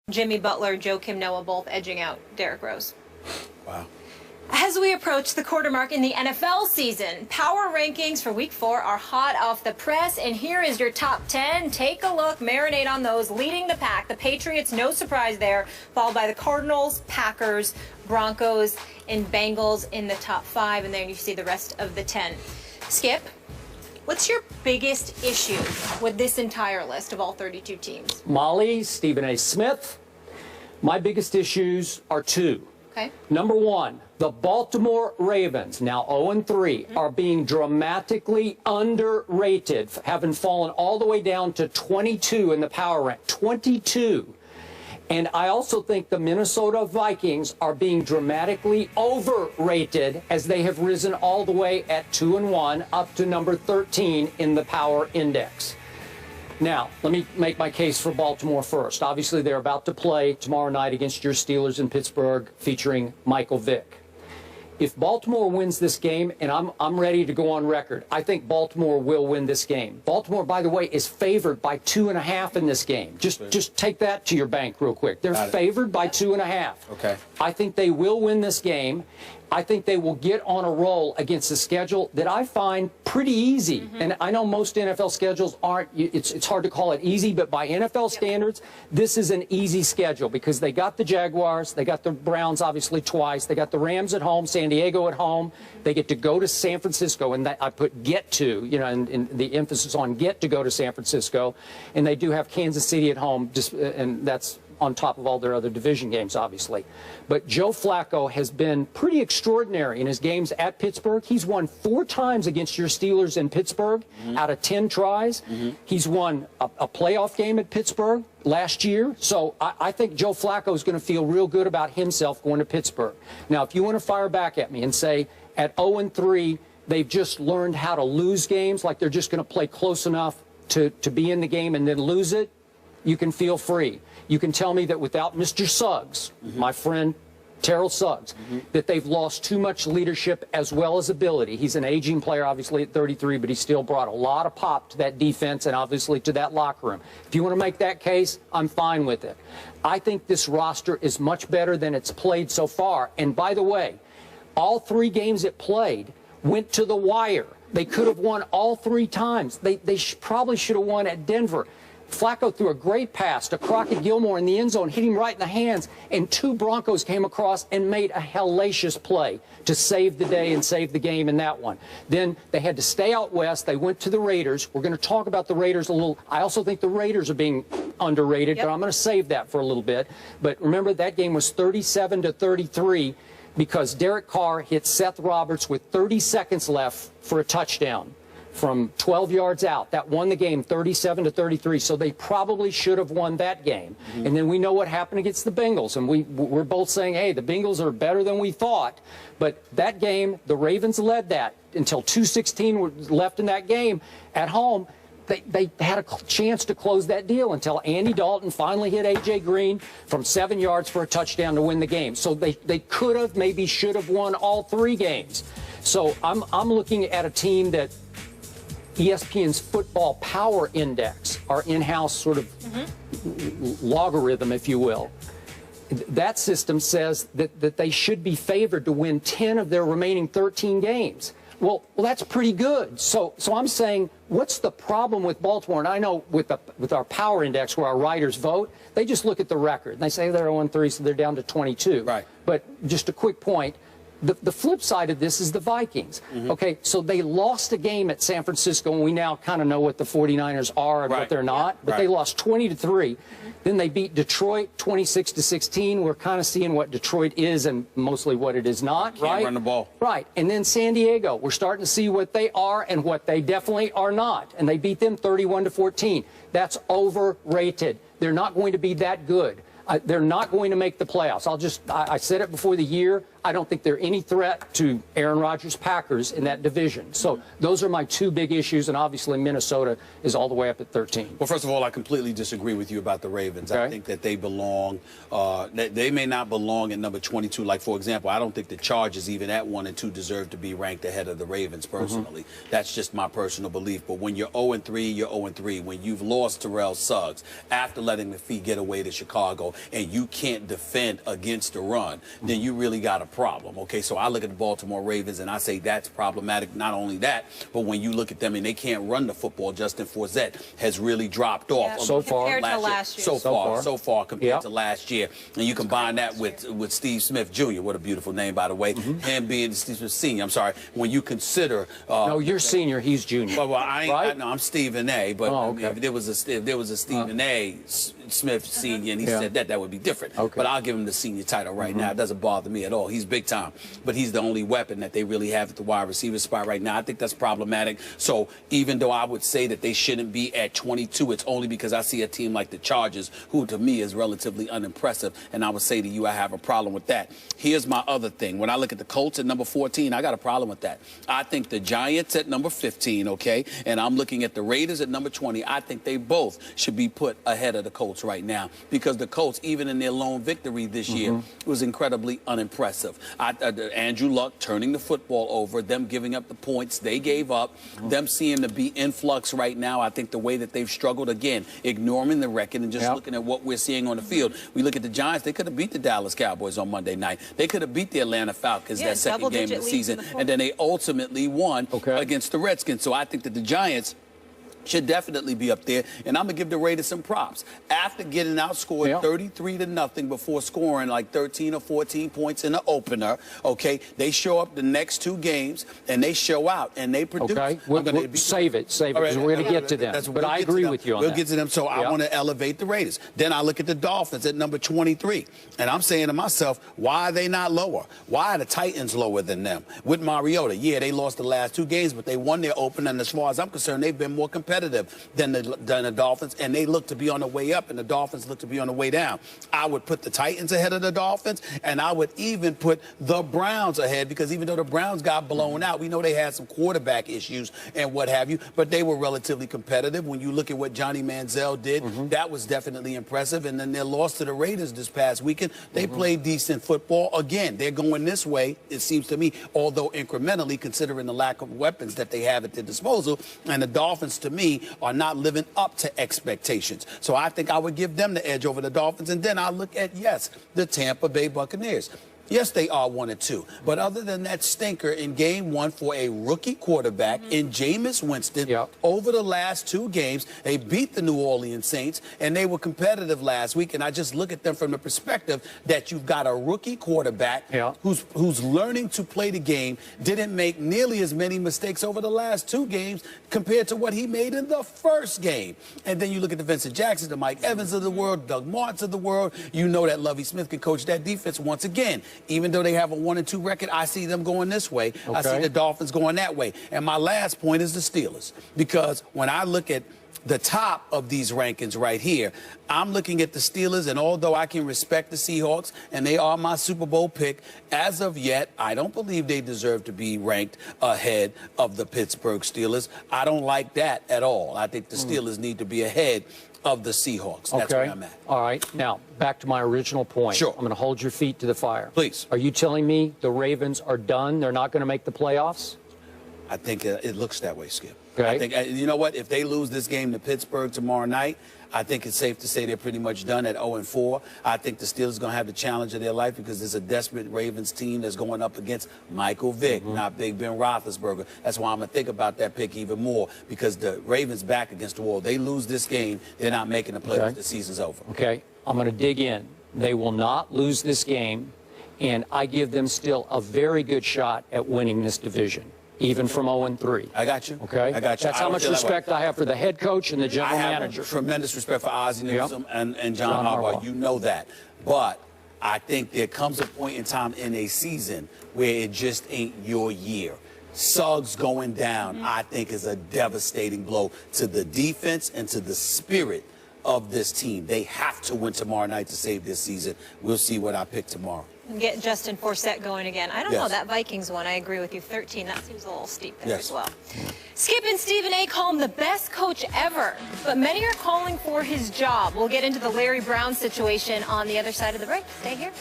Jimmy Butler, Joakim Noah both edging out Derrick Rose. Wow. As we approach the quarter mark in the NFL season, power rankings for Week 4 are hot off the press, and here is your top 10. Take a look, marinate on those. Leading the pack, the Patriots, no surprise there, followed by the Cardinals, Packers, Broncos, and Bengals in the top 5, and then you see the rest of the 10. Skip, what's your biggest issue with this entire list of all 32 teams? Molly, Stephen A. Smith, my biggest issues are two. Okay. Number one, the Baltimore Ravens, now 0-3, are being dramatically underrated, having fallen all the way down to 22 in the power rank. 22. And I also think the Minnesota Vikings are being dramatically overrated as they have risen all the way at 2-1 up to number 13 in the power index. Now, let me make my case for Baltimore first. Obviously, they're about to play tomorrow night against your Steelers in Pittsburgh, featuring Michael Vick. If Baltimore wins this game, and I'm ready to go on record, I think Baltimore will win this game. Baltimore, by the way, is favored by 2.5 in this game. Just take that to your bank real quick. They're favored by 2.5. Okay. I think they will win this game. I think they will get on a roll against a schedule that I find pretty easy. And I know most NFL schedules aren't, it's hard to call it easy, but by NFL standards, this is an easy schedule because they got the Jaguars, they got the Browns obviously twice, they got the Rams at home, San Diego at home, they get to go to San Francisco, and that, I put get to, you know, and the emphasis on get to go to San Francisco, and they do have Kansas City at home, and that's on top of all their other division games, obviously. But Joe Flacco has been pretty extraordinary in his games at Pittsburgh. He's won 4 times against your Steelers in Pittsburgh out of 10 tries. He's won a playoff game at Pittsburgh last year. So I think Joe Flacco is going to feel real good about himself going to Pittsburgh. Now, if you want to fire back at me and say at 0-3, they've just learned how to lose games, like they're just going to play close enough to be in the game and then lose it, you can feel free. You can tell me that without Mr. Suggs, my friend Terrell Suggs, that they've lost too much leadership as well as ability. He's an aging player, obviously, at 33, but he still brought a lot of pop to that defense and obviously to that locker room. If you want to make that case, I'm fine with it. I think this roster is much better than it's played so far. And by the way, all 3 games it played went to the wire. They could have won all 3 times. They probably should have won at Denver. Flacco threw a great pass to Crockett Gilmore in the end zone, hit him right in the hands, and 2 Broncos came across and made a hellacious play to save the day and save the game in that one. Then they had to stay out west. They went to the Raiders. We're going to talk about the Raiders a little. I also think the Raiders are being underrated, but I'm going to save that for a little bit. But remember, that game was 37-33 because Derek Carr hit Seth Roberts with 30 seconds left for a touchdown from 12 yards out. That won the game 37-33, so they probably should have won that game. And then we know what happened against the Bengals, and we're both saying, hey, the Bengals are better than we thought. But that game, the Ravens led that until 2:16 were left in that game at home. They had a chance to close that deal until Andy Dalton finally hit A.J. Green from 7 yards for a touchdown to win the game. So they could have, maybe should have won all 3 games. So I'm looking at a team that ESPN's football power index, our in-house sort of logarithm, if you will, that system says that they should be favored to win 10 of their remaining 13 games. Well, that's pretty good. So I'm saying, what's the problem with Baltimore? And I know with our power index, where our writers vote, they just look at the record. And they say they're 0-3, so they're down to 22. Right. But just a quick point. The flip side of this is the Vikings. Okay, so they lost a game at San Francisco, and we now kind of know what the 49ers are and what they're not. But they lost 20-3. Then they beat Detroit 26-16. We're kind of seeing what Detroit is and mostly what it is not. Can't run the ball. Right. And then San Diego, we're starting to see what they are and what they definitely are not. And they beat them 31-14. That's overrated. They're not going to be that good. They're not going to make the playoffs. I said it before the year. I don't think they're any threat to Aaron Rodgers' Packers in that division. So those are my two big issues, and obviously Minnesota is all the way up at 13. Well, first of all, I completely disagree with you about the Ravens. Okay. I think that they belong, they may not belong at number 22. Like, for example, I don't think the Chargers, even at 1 and 2, deserve to be ranked ahead of the Ravens personally. That's just my personal belief. But when you're 0-3, you're 0-3. When you've lost Terrell Suggs after letting the feet get away to Chicago and you can't defend against the run, then you really got a problem. Okay, so I look at the Baltimore Ravens and I say that's problematic. Not only that, but when you look at them and they can't run the football, Justin Forsett has really dropped off So far. Compared to last year. So far compared to last year. And you combine that with Steve Smith Jr., what a beautiful name, by the way, him being Steve Smith Sr., I'm sorry, when you consider... no, you're senior, he's junior. Well, I ain't, right? no, I'm Stephen A., but okay. if there was a Stephen A. Smith Sr. and he said that would be different. Okay. But I'll give him the senior title right now. It doesn't bother me at all. He's big time. But he's the only weapon that they really have at the wide receiver spot right now. I think that's problematic. So even though I would say that they shouldn't be at 22, it's only because I see a team like the Chargers, who to me is relatively unimpressive, and I would say to you I have a problem with that. Here's my other thing. When I look at the Colts at number 14, I got a problem with that. I think the Giants at number 15, okay, and I'm looking at the Raiders at number 20. I think they both should be put ahead of the Colts right now because the Colts, even in their lone victory this year, was incredibly unimpressive. Andrew Luck turning the football over, them giving up the points they gave up, them seeing to be in flux right now. I think the way that they've struggled, again, ignoring the record and just looking at what we're seeing on the field. We look at the Giants, they could have beat the Dallas Cowboys on Monday night. They could have beat the Atlanta Falcons that second game of the season, and then they ultimately won against the Redskins. So I think that the Giants should definitely be up there, and I'm gonna give the Raiders some props. After getting outscored 33-0 before scoring like 13 or 14 points in the opener, okay, they show up the next two games and they show out and they produce. Okay, save it, because we're gonna get to them. But I agree with you on that. We'll get to them. So I want to elevate the Raiders. Then I look at the Dolphins at number 23, and I'm saying to myself, why are they not lower? Why are the Titans lower than them? With Mariota, yeah, they lost the last two games, but they won their opener, and as far as I'm concerned, they've been more competitive than the Dolphins, and they look to be on the way up, and the Dolphins look to be on the way down. I would put the Titans ahead of the Dolphins, and I would even put the Browns ahead, because even though the Browns got blown out, we know they had some quarterback issues and what have you, but they were relatively competitive. When you look at what Johnny Manziel did, that was definitely impressive. And then their loss to the Raiders this past weekend, they played decent football. Again, they're going this way, it seems to me, although incrementally, considering the lack of weapons that they have at their disposal. And the Dolphins, to me, are not living up to expectations. So I think I would give them the edge over the Dolphins. And then I look at, yes, the Tampa Bay Buccaneers. Yes, they are 1-2. But other than that stinker in game one for a rookie quarterback in Jameis Winston, over the last two games, they beat the New Orleans Saints, and they were competitive last week. And I just look at them from the perspective that you've got a rookie quarterback who's learning to play the game, didn't make nearly as many mistakes over the last two games compared to what he made in the first game. And then you look at the Vincent Jackson, the Mike Evans of the world, Doug Martins of the world. You know that Lovie Smith can coach that defense once again. Even though they have a 1-2 record, I see them going this way. I see the Dolphins going that way. And my last point is the Steelers. Because when I look at the top of these rankings right here, I'm looking at the Steelers, and although I can respect the Seahawks, and they are my Super Bowl pick, as of yet, I don't believe they deserve to be ranked ahead of the Pittsburgh Steelers. I don't like that at all. I think the Steelers need to be ahead of the Seahawks. That's where I'm at. All right. Now, back to my original point. Sure. I'm going to hold your feet to the fire. Please. Are you telling me the Ravens are done? They're not going to make the playoffs? I think it looks that way, Skip. Okay. I think, you know what? If they lose this game to Pittsburgh tomorrow night, I think it's safe to say they're pretty much done at 0-4. I think the Steelers are going to have the challenge of their life because there's a desperate Ravens team that's going up against Michael Vick, not Big Ben Roethlisberger. That's why I'm going to think about that pick even more, because the Ravens back against the wall. They lose this game, they're not making the playoffs. The season's over. Okay. I'm going to dig in. They will not lose this game, and I give them still a very good shot at winning this division, even from 0-3. I got you. Okay? I got you. That's how much respect I have for the head coach and the general manager. I have tremendous respect for Ozzie Newsome and John Harbaugh. You know that. But I think there comes a point in time in a season where it just ain't your year. Suggs going down, I think, is a devastating blow to the defense and to the spirit of this team. They have to win tomorrow night to save this season. We'll see what I pick tomorrow. get Justin Forsett going again. I don't know, Yes. that Vikings one, I agree with you, 13, that seems a little steep there Yes. as well. Skip and Stephen A. call him the best coach ever, but many are calling for his job. We'll get into the Larry Brown situation on the other side of the break. Stay here.